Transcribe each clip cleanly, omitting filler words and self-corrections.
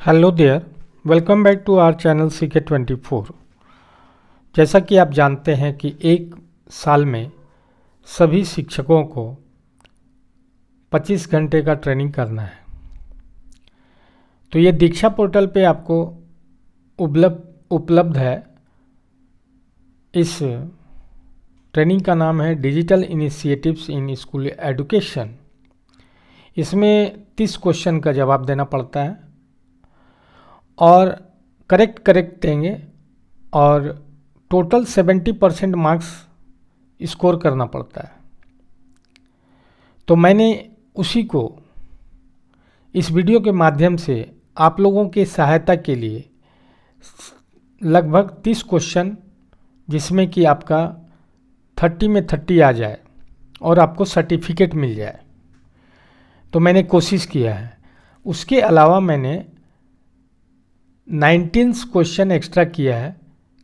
Hello there, welcome back to our channel CK24। जैसा कि आप जानते हैं कि एक साल में सभी शिक्षकों को 25 घंटे का ट्रेनिंग करना है। तो ये दीक्षा पोर्टल पे आपको उपलब्ध है। इस ट्रेनिंग का नाम है digital initiatives in school education. इसमें 30 क्वेश्चन का जवाब देना पड़ता है और करेक्ट देंगे और टोटल 70% मार्क्स स्कोर करना पड़ता है। तो मैंने उसी को इस वीडियो के माध्यम से आप लोगों की सहायता के लिए लगभग 30 क्वेश्चन, जिसमें कि आपका 30 में 30 आ जाए और आपको सर्टिफिकेट मिल जाए, तो मैंने कोशिश किया है। उसके अलावा मैंने 19 क्वेश्चन एक्स्ट्रा किया है,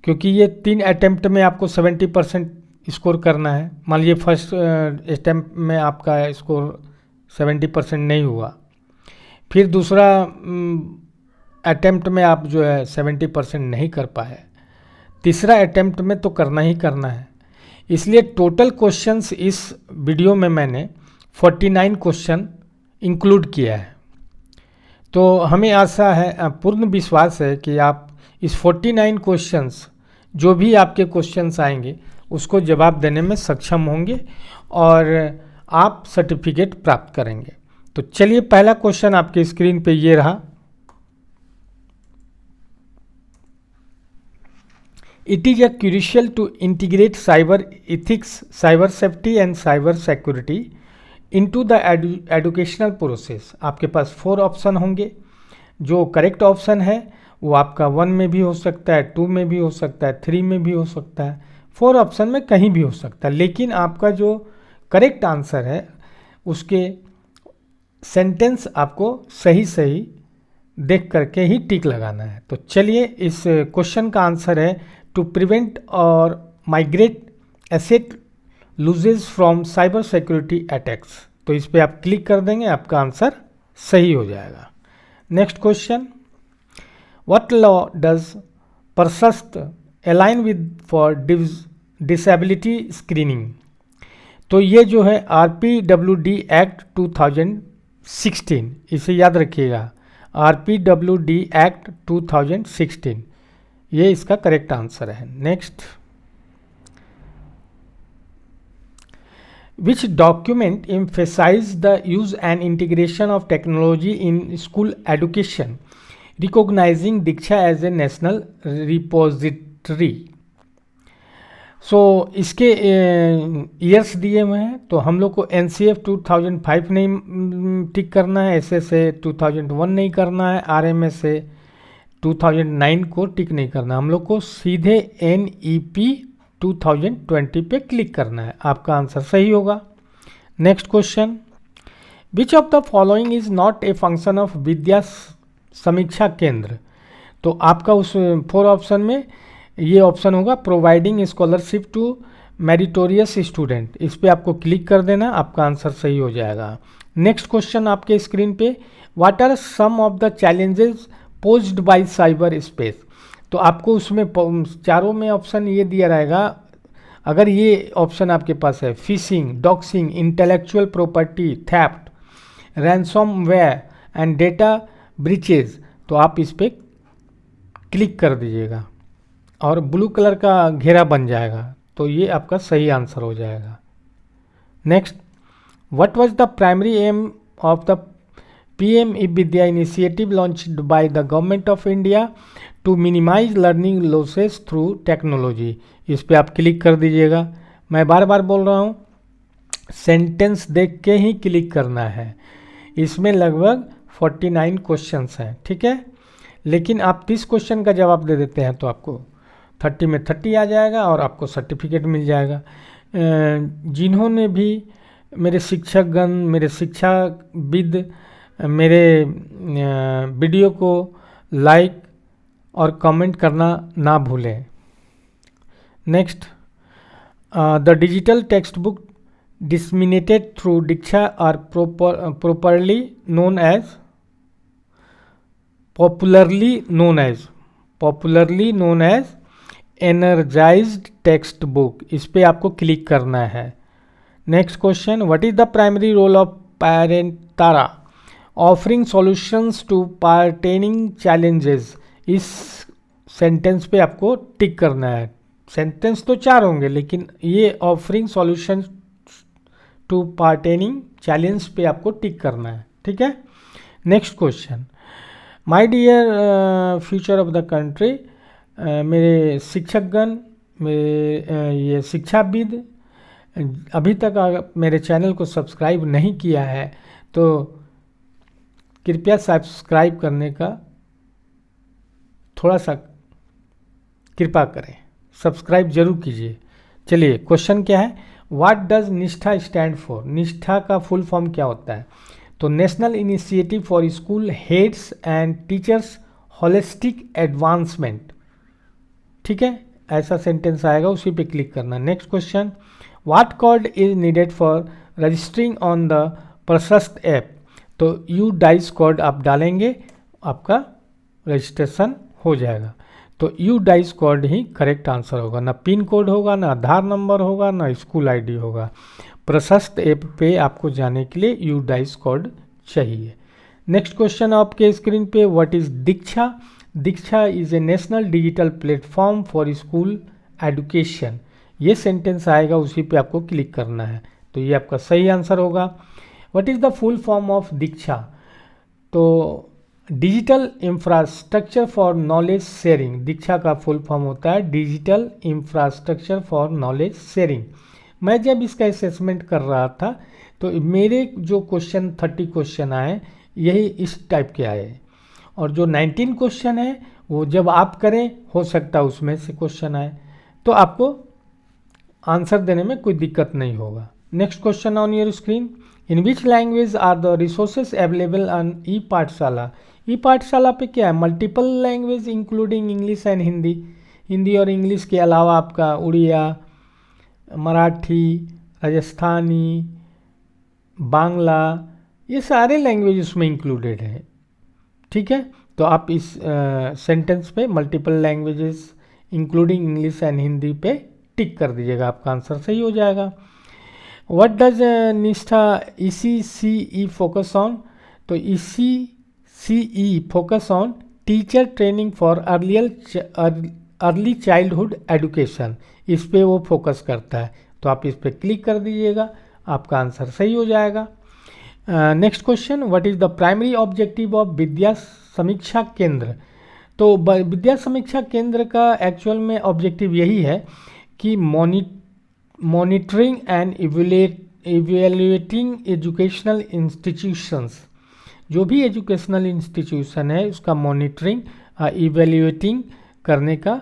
क्योंकि ये 3 अटेम्प्ट में आपको 70% स्कोर करना है। मान लीजिए फर्स्ट अटेम्प्ट में आपका स्कोर 70% नहीं हुआ, फिर दूसरा अटेम्प्ट में आप जो है 70% नहीं कर पाए, तीसरा अटेम्प्ट में तो करना ही करना है। इसलिए टोटल क्वेश्चंस इस वीडियो में मैंने 49 क्वेश्चन इंक्लूड किया है। तो हमें आशा है, पूर्ण विश्वास है कि आप इस 49 क्वेश्चंस, जो भी आपके क्वेश्चंस आएंगे उसको जवाब देने में सक्षम होंगे और आप सर्टिफिकेट प्राप्त करेंगे। तो चलिए, पहला क्वेश्चन आपके स्क्रीन पे ये रहा। It is crucial to integrate cyber ethics, cyber safety and cyber security into the educational process. आपके पास 4 ऑप्शन होंगे। जो करेक्ट ऑप्शन है वो आपका 1 में भी हो सकता है, 2 में भी हो सकता है, 3 में भी हो सकता है, 4 ऑप्शन में कहीं भी हो सकता है। लेकिन आपका जो करेक्ट आंसर है उसके सेंटेंस आपको सही देख करके ही टिक लगाना है। तो चलिए, इस क्वेश्चन का आंसर है टू प्रिवेंट और migrate asset loses from cyber security attacks. तो इस पे आप क्लिक कर देंगे, आपका आंसर सही हो जाएगा। Next question, what law does Prashast align with for disability screening. तो ये जो है RPWD एक्ट 2016, इसे याद रखिएगा, RPWD एक्ट 2016, ये इसका करेक्ट आंसर है। Next, which document emphasize the use and integration of technology in school education, recognizing Diksha as a national repository। सो इसके ईयर्स दिए हुए हैं, तो हम लोग को NCF 2005 नहीं टिक करना है, SSA 2001 नहीं करना है, RMSA 2009 को टिक नहीं करना, हम लोग को सीधे NEP 2020 पे क्लिक करना है। आपका आंसर सही होगा। Next question, which of the following is not a function of Vidya Samiksha Kendra. तो आपका उस 4 ऑप्शन में ये ऑप्शन होगा providing scholarship to meritorious student. इस पे आपको क्लिक कर देना, आपका आंसर सही हो जाएगा। नेक्स्ट क्वेश्चन आपके स्क्रीन पे, what are some of the challenges posed by cyber space. तो आपको उसमें चारों में ऑप्शन ये दिया रहेगा। अगर ये ऑप्शन आपके पास है, fishing, doxing, intellectual property theft, ransomware and data breaches, तो आप इस पर क्लिक कर दीजिएगा और ब्लू कलर का घेरा बन जाएगा, तो ये आपका सही आंसर हो जाएगा। Next, what was the primary aim of the PM Vidya initiative launched by the government of India to minimise learning losses through technology. इस पे आप क्लिक कर दीजिएगा। मैं बार बार बोल रहा हूँ, सेंटेंस देख के ही क्लिक करना है। इसमें लगभग 49 क्वेश्चंस हैं, ठीक है। लेकिन आप 30 क्वेश्चन का जवाब दे देते हैं तो आपको 30 में 30 आ जाएगा और आपको सर्टिफिकेट मिल जाएगा। जिन्होंने भी मेरे शिक्षकगण, मेरे शिक्षाविद मेरे वीडियो को लाइक और कमेंट करना ना भूलें। Next, the digital text book disseminated through Diksha are properly known as. Popularly known as energized text book, इस पे आपको क्लिक करना है। Next question, what is the primary role of पेरेंटारा? Offering solutions to pertaining challenges. इस sentence पे आपको tick करना है। सेंटेंस तो 4 होंगे, लेकिन ये offering solutions to pertaining challenge पे आपको टिक करना है, ठीक है। Next question, my dear future of the country, मेरे शिक्षकगण, मेरे ये शिक्षाविद, अभी तक अगर मेरे चैनल को सब्सक्राइब नहीं किया है तो कृपया सब्सक्राइब करने का थोड़ा सा कृपा करें, सब्सक्राइब जरूर कीजिए। चलिए, क्वेश्चन क्या है, व्हाट डज निष्ठा स्टैंड फॉर? निष्ठा का फुल फॉर्म क्या होता है? तो national initiative for school heads and teachers holistic advancement, ठीक है, ऐसा सेंटेंस आएगा, उसी पे क्लिक करना। Next question, what code is needed for registering on the प्रशस्त ऐप? तो यू डाइस कोड आप डालेंगे, आपका रजिस्ट्रेशन हो जाएगा। तो you dice code he correct answer होगा, ना पिन कोड होगा, ना आधार नंबर होगा, ना स्कूल आईडी होगा। प्रशस्त ऐप पे आपको जाने के लिए यू डाइस कोड चाहिए। नेक्स्ट क्वेश्चन आपके स्क्रीन पे, what is Diksha? Diksha is a national digital platform for school education. ये सेंटेंस आएगा, उसी पे आपको क्लिक करना है, तो ये आपका सही आंसर होगा। What is the full form of Diksha? तो digital infrastructure for knowledge sharing. Diksha का फुल फॉर्म होता है digital infrastructure for knowledge sharing. मैं जब इसका असेसमेंट कर रहा था तो मेरे जो क्वेश्चन 30 क्वेश्चन आए, यही इस टाइप के आए, और जो 19 क्वेश्चन है वो जब आप करें हो सकता है उसमें से क्वेश्चन आए, तो आपको आंसर देने में कोई दिक्कत नहीं होगा। Next question on your screen, in which language are the resources available on e Pathshala? E Pathshala पे क्या है? Multiple language including English and Hindi. Hindi और इंग्लिश के अलावा आपका उड़िया, मराठी, राजस्थानी, बांग्ला, ये सारे लैंग्वेज उसमें इंक्लूडेड हैं, ठीक है। तो आप इस सेंटेंस पे multiple languages including English and Hindi पे टिक कर दीजिएगा, आपका आंसर सही हो जाएगा। व्हाट डज निष्ठा ECCE फोकस ऑन? तो ECCE focus on teacher training for early childhood education, इस पे वो फोकस करता है, तो आप इस पे क्लिक कर दीजिएगा, आपका आंसर सही हो जाएगा। Next question, what is the primary objective of Vidya Samiksha Kendra? तो विद्या समीक्षा केंद्र का एक्चुअल में ऑब्जेक्टिव यही है कि monitoring and evaluating educational institutions, जो भी एजुकेशनल इंस्टीट्यूशन है उसका मॉनिटरिंग इवेल्युएटिंग करने का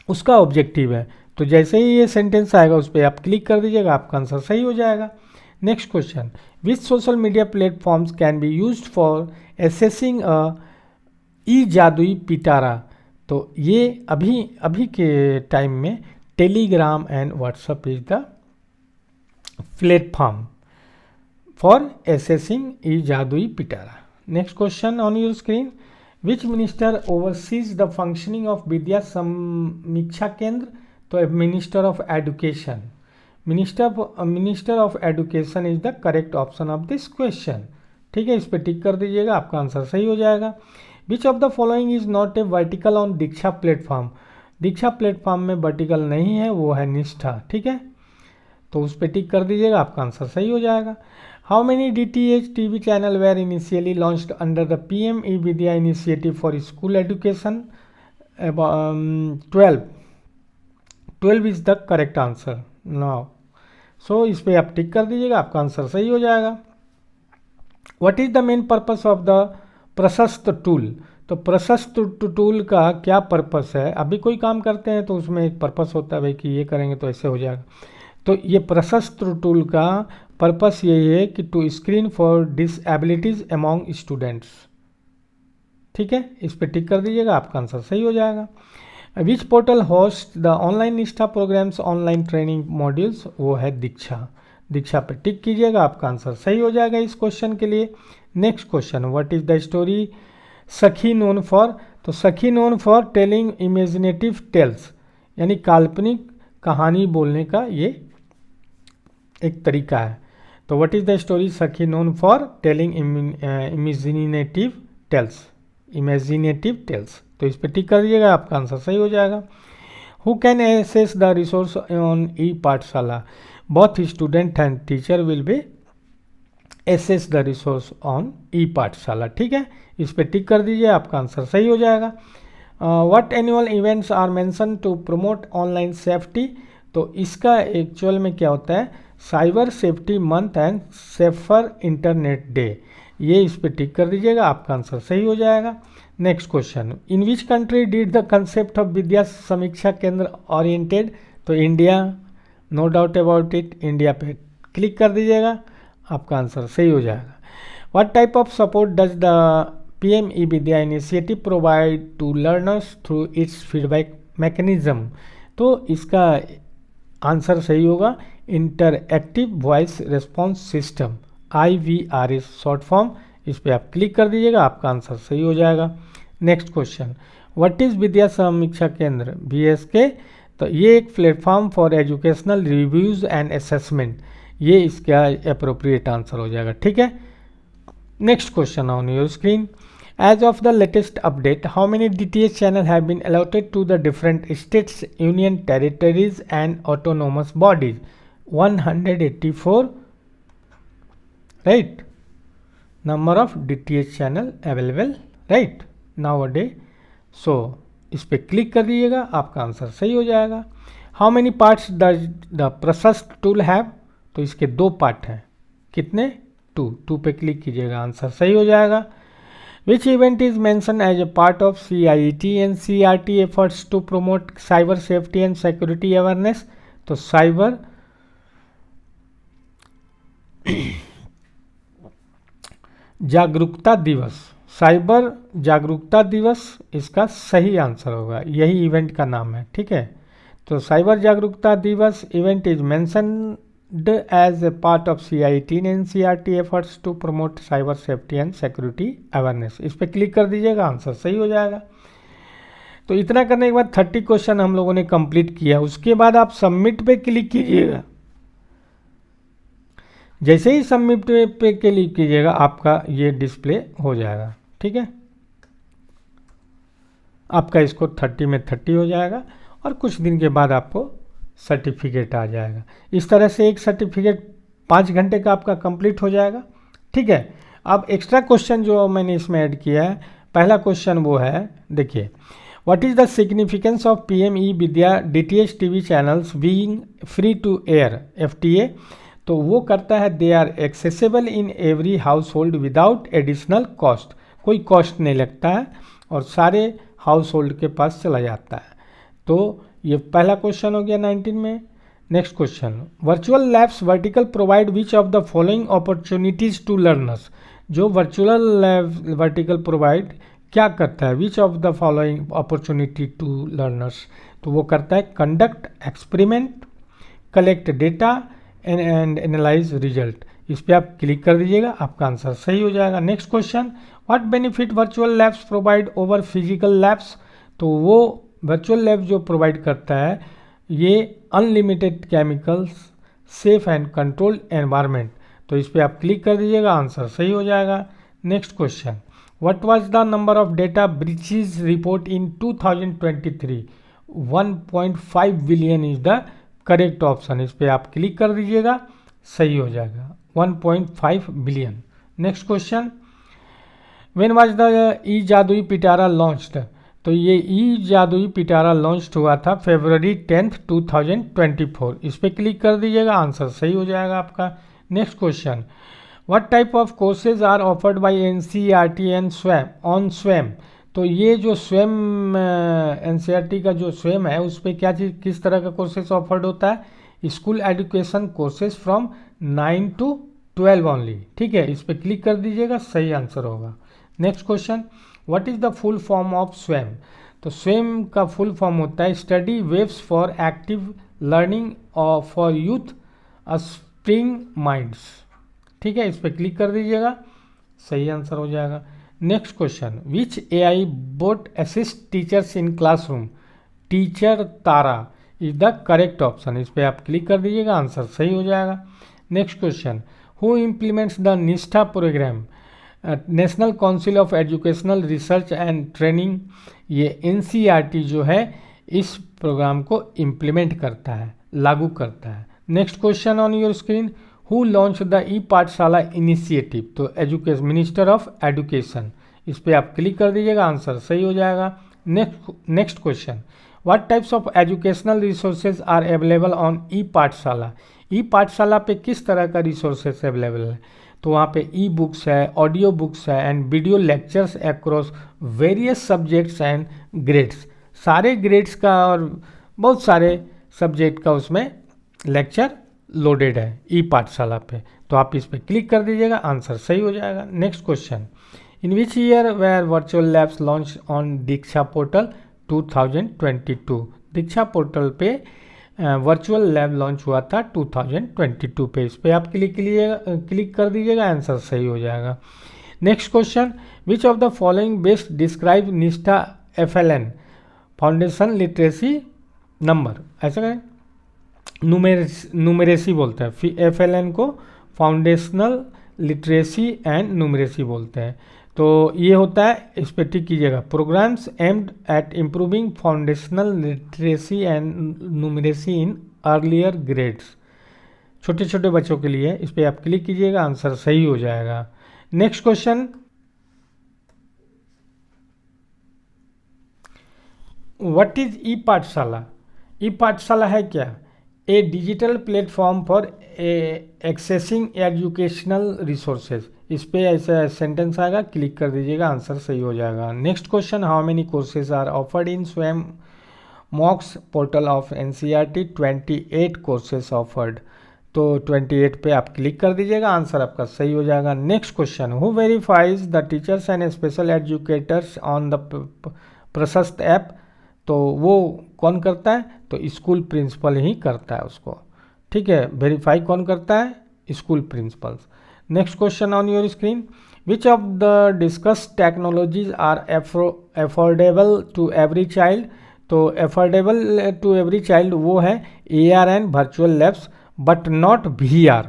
उसका ऑब्जेक्टिव है। तो जैसे ही ये सेंटेंस आएगा उस पर आप क्लिक कर दीजिएगा, आपका आंसर सही हो जाएगा। Next question, which social media platforms can be used for accessing e Jadui Pitara? तो ये अभी के टाइम में Telegram and WhatsApp is the platform for accessing e Jadui Pitara. Next question on your screen, which minister oversees the functioning of Vidya Samiksha Kendra? तो minister of education. Minister of education is the correct option of this question, ठीक है, इस पर टिक कर दीजिएगा, आपका answer सही हो जाएगा। विच of the following is not A vertical on Diksha platform? Diksha platform में वर्टिकल नहीं है, वो है निष्ठा, ठीक है, तो उस पर टिक कर दीजिएगा, आपका आंसर सही हो जाएगा। How many DTH TV channel were initially launched under the PM E-Vidya initiative for school education? 12 is the correct answer now, so इस पर आप टिक कर दीजिएगा, आपका आंसर सही हो जाएगा। What is the main purpose of the प्रशस्त टूल? तो प्रशस्त टूल का क्या पर्पस है? अभी कोई काम करते हैं तो उसमें एक पर्पस होता है भाई कि ये करेंगे तो ऐसे हो जाएगा, तो ये प्रशस्त टूल का पर्पस यही है कि to screen for disabilities among students, ठीक है, इस पर टिक कर दीजिएगा, आपका आंसर सही हो जाएगा। Which portal host the online निष्ठा प्रोग्राम्स ऑनलाइन ट्रेनिंग मॉड्यूल्स? वो है दीक्षा। दीक्षा पे टिक कीजिएगा, आपका आंसर सही हो जाएगा इस क्वेश्चन के लिए। Next question, what is the Sakhi known for, तो Sakhi known for telling imaginative tales, यानी काल्पनिक कहानी बोलने का ये एक तरीका है। तो what is the story Sakhi known for telling imaginative tales, imaginative tales. तो इस पर टिक कर दीजिएगा, आपका आंसर सही हो जाएगा। Who can access the resource on e Pathshala, both student and teacher will be access the resource on e Pathshala. ठीक है, इस पर टिक कर दीजिए, आपका आंसर सही हो जाएगा। What annual events are mention to promote online safety, तो इसका एक्चुअल में क्या होता है, cyber safety month and safer internet day, ये इस पर टिक कर दीजिएगा, आपका आंसर सही हो जाएगा। Next question, in which country did the concept of Vidya Samiksha Kendra oriented, तो India, no doubt about it, India पे क्लिक कर दीजिएगा, आपका आंसर सही हो जाएगा। What type of support does the PM e Vidya initiative provide to learners through its feedback mechanism, तो इसका आंसर सही होगा interactive voice response system, IVRS short form, इस पर आप क्लिक कर दीजिएगा, आपका आंसर सही हो जाएगा। Next question, what is Vidya Samiksha Kendra, VSK, तो ये एक platform for educational reviews and assessment, ये इसका अप्रोप्रिएट आंसर हो जाएगा। ठीक है, next question on your screen, as of the latest update how many DTH channel have been allotted to the different states, union territories and autonomous bodies, 184, right, number of DTH channel available, right, nowadays. So इस पर click कर दीजिएगा, आपका answer सही हो जाएगा। How many parts the प्रशस्त tool have, तो इसके 2 पार्ट हैं, कितने, 2 पे क्लिक कीजिएगा, आंसर सही हो जाएगा। Which event is mention as a part of CIET and CRT efforts to promote cyber safety and security awareness, तो साइबर जागरूकता दिवस, साइबर जागरूकता दिवस इसका सही आंसर होगा, यही इवेंट का नाम है। ठीक है, तो साइबर जागरूकता दिवस event is mentioned as a part of CIET and CRT efforts to promote cyber safety and security awareness, इस पर क्लिक कर दीजिएगा, आंसर सही हो जाएगा। तो इतना करने के बाद 30 क्वेश्चन हम लोगों ने कंप्लीट किया, उसके बाद आप सबमिट पे क्लिक कीजिएगा। जैसे ही सबमिट पे क्लिक कीजिएगा, आपका ये डिस्प्ले हो जाएगा। ठीक है, आपका स्कोर 30 में 30 हो जाएगा और कुछ दिन के बाद आपको सर्टिफिकेट आ जाएगा। इस तरह से एक सर्टिफिकेट 5 घंटे का आपका कंप्लीट हो जाएगा। ठीक है, अब एक्स्ट्रा क्वेश्चन जो मैंने इसमें ऐड किया है, पहला क्वेश्चन वो है, देखिए, what is the significance of PM e Vidya DTH TV channels being free to air, FTA, तो वो करता है they are accessible in every household without additional cost, कोई कॉस्ट नहीं लगता है और सारे हाउस होल्ड के पास चला जाता है। तो ये पहला क्वेश्चन हो गया 19 में। Next question, virtual labs vertical provide which of the following opportunities to learners, जो वर्चुअल लैब वर्टिकल प्रोवाइड क्या करता है, which of the following opportunity to learners, तो वो करता है conduct experiment, collect data and analyse result, इस पर आप क्लिक कर दीजिएगा, आपका आंसर सही हो जाएगा। Next question, what benefit virtual labs provide over physical labs, तो वो वर्चुअल लैब जो प्रोवाइड करता है ये unlimited chemicals, safe and controlled environment, तो इस पर आप क्लिक कर दीजिएगा, आंसर सही हो जाएगा। Next question, what was the number of data breaches report in 2023, 1.5 billion is the correct option, इस पर आप क्लिक कर दीजिएगा, सही हो जाएगा, 1.5 billion. Next question, when was the e Jadui Pitara launched, तो ये ई जादुई पिटारा लॉन्च हुआ था February 10, 2024, इस पर क्लिक कर दीजिएगा, आंसर सही हो जाएगा आपका। Next question, what type of courses are offered by NCERT and Swayam on Swayam, तो ये जो स्वयं NCERT का जो स्वयं है उस पर क्या चीज़ किस तरह का कोर्सेज ऑफर्ड होता है, school education courses from 9 to 12 only. ठीक है, इस पर क्लिक कर दीजिएगा, सही आंसर होगा। Next question, what is the full form of स्वयं, तो स्वयं का फुल फॉर्म होता है study waves for active learning और फॉर यूथ स्प्रिंग माइंड्स। ठीक है, इस पर क्लिक कर दीजिएगा, सही आंसर हो जाएगा। Next question, which AI bot assist teachers in classroom? Teacher Tara is the correct option. इस पर आप क्लिक कर दीजिएगा, आंसर सही हो जाएगा। Next question, who implements the Nishtha program? National Council of Educational Research and Training. ये NCERT जो है इस प्रोग्राम को इम्प्लीमेंट करता है, लागू करता है। Next question on your screen, who launch the ePathshala initiative? तो एजुकेशन, मिनिस्टर ऑफ एजुकेशन। इस पर आप क्लिक कर दीजिएगा, आंसर सही हो जाएगा। Next question, what types of educational resources are available on ePathshala? EPathshala पे किस तरह का रिसोर्सेज अवेलेबल है? तो वहाँ पे ई बुक्स है, ऑडियो बुक्स है and video lectures across various subjects and grades. सारे ग्रेड्स का और बहुत सारे सब्जेक्ट का उसमें लेक्चर लोडेड है ई-पाठशाला पे। तो आप इस पर क्लिक कर दीजिएगा, आंसर सही हो जाएगा। Next question, in which year were virtual labs launch on Diksha portal? 2022। Diksha portal पे वर्चुअल लैब लॉन्च हुआ था 2022 पे। इस पर आप क्लिक कर दीजिएगा, आंसर सही हो जाएगा। Next question, which of the following best describe निष्ठा FLN फाउंडेशन लिटरेसी नंबर? ऐसा करें, न्यूमेरेसी बोलते हैं, FLN को फाउंडेशनल लिटरेसी एंड न्यूमेरेसी बोलते हैं। तो ये होता है, इस पर टिक कीजिएगा, programmes aimed at improving foundational literacy and numeracy in earlier grades. छोटे छोटे बच्चों के लिए। इस पर आप क्लिक कीजिएगा, आंसर सही हो जाएगा। Next question, what is ePathshala? EPathshala है क्या? A digital platform for accessing educational resources. इस पे ऐसा सेंटेंस आएगा, क्लिक कर दीजिएगा, आंसर सही हो जाएगा। Next question, how many courses are offered in Swayam MOOCs portal of NCERT? 28 courses offered. तो 28 पे आप क्लिक कर दीजिएगा, आंसर आपका सही हो जाएगा। Next question, who verifies the teachers and special educators on the प्रशस्त ऐप? तो वो कौन करता है? तो स्कूल प्रिंसिपल ही करता है उसको। ठीक है, वेरीफाई कौन करता है? School principals. Next question on your screen, which of the discuss technologies are affordable to every child? तो अफोर्डेबल टू एवरी चाइल्ड वो है AR and virtual labs, but not VR।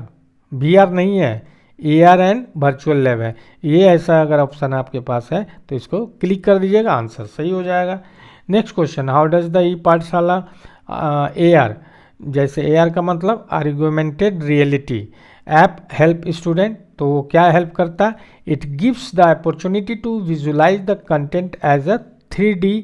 VR नहीं है, AR एंड वर्चुअल लैब है। ये ऐसा अगर option आपके पास है तो इसको क्लिक कर दीजिएगा, आंसर सही हो जाएगा। Next question, how does the ePathshala AR? जैसे AR का मतलब augmented reality app help student. तो वो क्या हेल्प करता है? It gives the opportunity to visualise the content as a 3D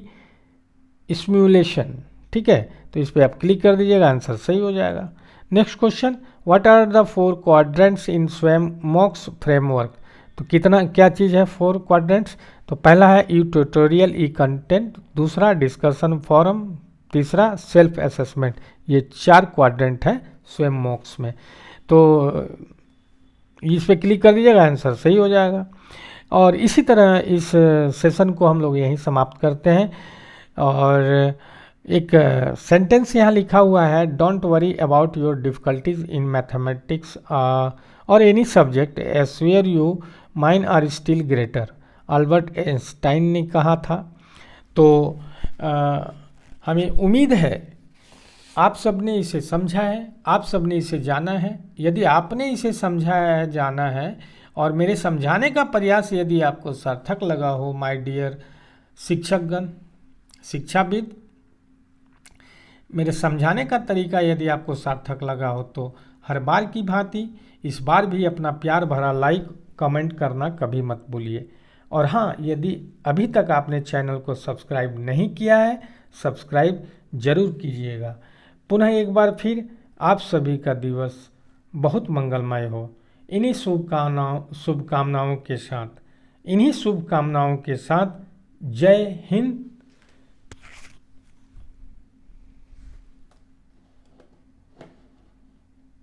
simulation. ठीक है, तो इस पर आप क्लिक कर दीजिएगा, आंसर सही हो जाएगा। Next question, what are the 4 quadrants in Swayam MOOCs framework? तो क्या चीज़ है 4 क्वाड्रेंट्स? तो पहला है ई ट्यूटोरियल ई कंटेंट, दूसरा डिस्कशन फोरम, तीसरा सेल्फ असेसमेंट। ये 4 क्वाड्रेंट है स्वयं मॉक्स में। तो इस पर क्लिक कर दीजिएगा, आंसर सही हो जाएगा। और इसी तरह इस सेशन को हम लोग यहीं समाप्त करते हैं। और एक सेंटेंस यहाँ लिखा हुआ है, don't worry about your difficulties in mathematics और any subject, assure you mine are still greater. Albert Einstein ने कहा था। तो हमें उम्मीद है आप सबने इसे समझा है, आप सबने इसे जाना है। यदि आपने इसे समझा है, जाना है और मेरे समझाने का प्रयास यदि आपको सार्थक लगा हो, माय डियर शिक्षकगण, शिक्षाविद, मेरे समझाने का तरीका यदि आपको सार्थक लगा हो तो हर बार की भांति इस बार भी अपना प्यार भरा लाइक कमेंट करना कभी मत भूलिए। और हाँ, यदि अभी तक आपने चैनल को सब्सक्राइब नहीं किया है, सब्सक्राइब जरूर कीजिएगा। पुनः एक बार फिर आप सभी का दिवस बहुत मंगलमय हो। इन्हीं शुभकामनाओं के साथ जय हिंद,